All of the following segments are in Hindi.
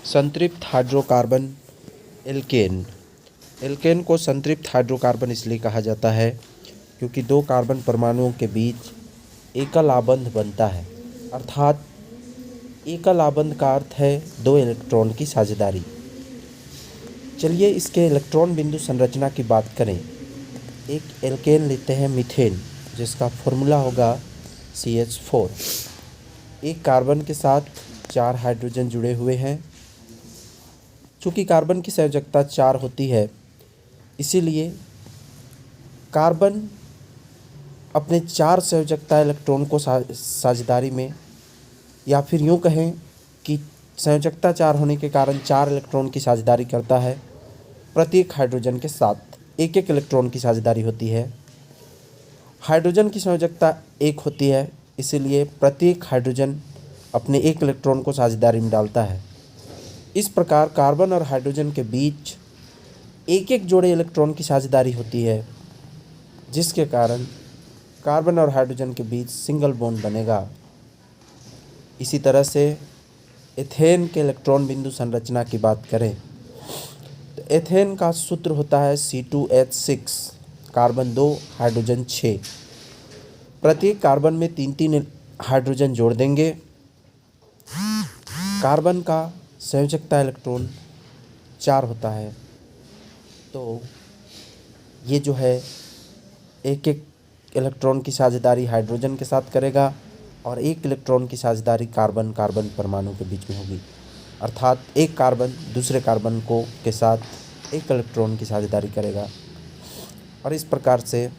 संतृप्त हाइड्रोकार्बन एल्केन। एल्केन को संतृप्त हाइड्रोकार्बन इसलिए कहा जाता है क्योंकि दो कार्बन परमाणुओं के बीच एकल आबंध बनता है, अर्थात एकल आबंध का अर्थ है दो इलेक्ट्रॉन की साझेदारी। चलिए इसके इलेक्ट्रॉन बिंदु संरचना की बात करें। एक एल्केन लेते हैं मीथेन, जिसका फॉर्मूला होगा CH4। एक कार्बन के साथ 4 हाइड्रोजन जुड़े हुए हैं। चूँकि कार्बन की संयोजकता 4 होती है, इसीलिए कार्बन अपने 4 संयोजकता इलेक्ट्रॉन को साझेदारी में, या फिर यूँ कहें कि संयोजकता 4 होने के कारण 4 इलेक्ट्रॉन की साझेदारी करता है। प्रत्येक हाइड्रोजन के साथ एक एक इलेक्ट्रॉन की साझेदारी होती है। हाइड्रोजन की संयोजकता 1 होती है, इसीलिए प्रत्येक हाइड्रोजन अपने एक इलेक्ट्रॉन को साझेदारी में डालता है। इस प्रकार कार्बन और हाइड्रोजन के बीच एक एक जोड़े इलेक्ट्रॉन की साझेदारी होती है, जिसके कारण कार्बन और हाइड्रोजन के बीच सिंगल बॉन्ड बनेगा। इसी तरह से एथेन के इलेक्ट्रॉन बिंदु संरचना की बात करें तो एथेन का सूत्र होता है C2H6, कार्बन 2 हाइड्रोजन 6। प्रत्येक कार्बन में 3-3 हाइड्रोजन जोड़ देंगे। कार्बन का संयोजकता इलेक्ट्रॉन 4 होता है, तो ये जो है एक एक इलेक्ट्रॉन की साझेदारी हाइड्रोजन के साथ करेगा और एक इलेक्ट्रॉन की साझेदारी कार्बन कार्बन परमाणु के बीच में होगी, अर्थात एक कार्बन दूसरे कार्बन को के साथ एक इलेक्ट्रॉन की साझेदारी करेगा। और इस प्रकार से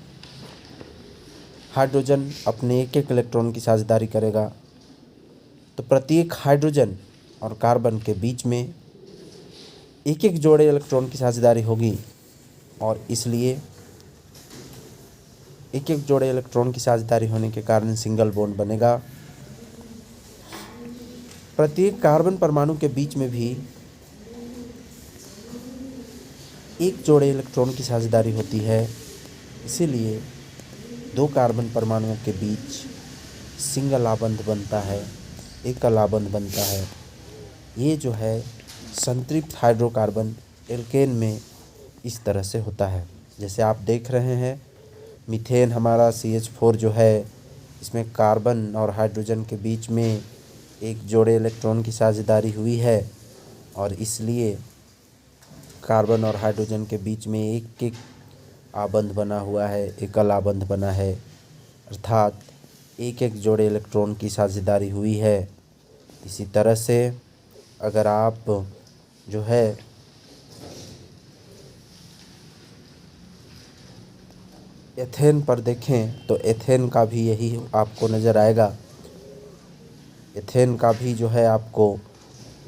हाइड्रोजन अपने एक एक इलेक्ट्रॉन की साझेदारी करेगा, तो प्रत्येक हाइड्रोजन और कार्बन के बीच में एक एक जोड़े इलेक्ट्रॉन की साझेदारी होगी, और इसलिए एक एक जोड़े इलेक्ट्रॉन की साझेदारी होने के कारण सिंगल बॉन्ड बनेगा। प्रत्येक कार्बन परमाणु के बीच में भी एक जोड़े इलेक्ट्रॉन की साझेदारी होती है, इसीलिए दो कार्बन परमाणुओं के बीच सिंगल आबंध बनता है, एकल आबंध बनता है। ये जो है संतृप्त हाइड्रोकार्बन एल्केन में इस तरह से होता है। जैसे आप देख रहे हैं, मीथेन हमारा CH4 जो है, इसमें कार्बन और हाइड्रोजन के बीच में एक जोड़े इलेक्ट्रॉन की साझेदारी हुई है, और इसलिए कार्बन और हाइड्रोजन के बीच में एक एक आबंध बना हुआ है, एकल आबंध बना है, अर्थात एक एक जोड़े इलेक्ट्रॉन की साझेदारी हुई है। इसी तरह से अगर आप जो है एथेन पर देखें तो एथेन का भी यही आपको नज़र आएगा। एथेन का भी जो है आपको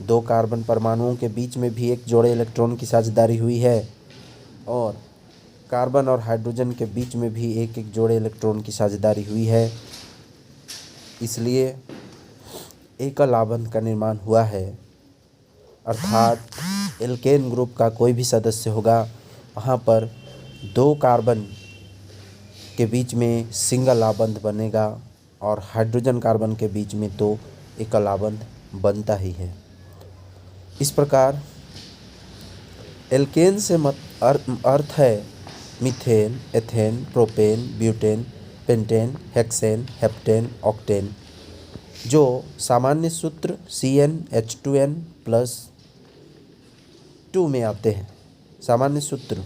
दो कार्बन परमाणुओं के बीच में भी एक जोड़े इलेक्ट्रॉन की साझेदारी हुई है, और कार्बन और हाइड्रोजन के बीच में भी एक एक जोड़े इलेक्ट्रॉन की साझेदारी हुई है, इसलिए एकल आबंध का निर्माण हुआ है। अर्थात एल्केन ग्रुप का कोई भी सदस्य होगा, वहाँ पर दो कार्बन के बीच में सिंगल आबंध बनेगा, और हाइड्रोजन कार्बन के बीच में तो एकल आबंध बनता ही है। इस प्रकार एल्केन से अर्थ है methane, ethane, propane, butane, pentane, hexane, heptane, octane, जो सामान्य सूत्र CnH2n+2 में आते हैं। सामान्य सूत्र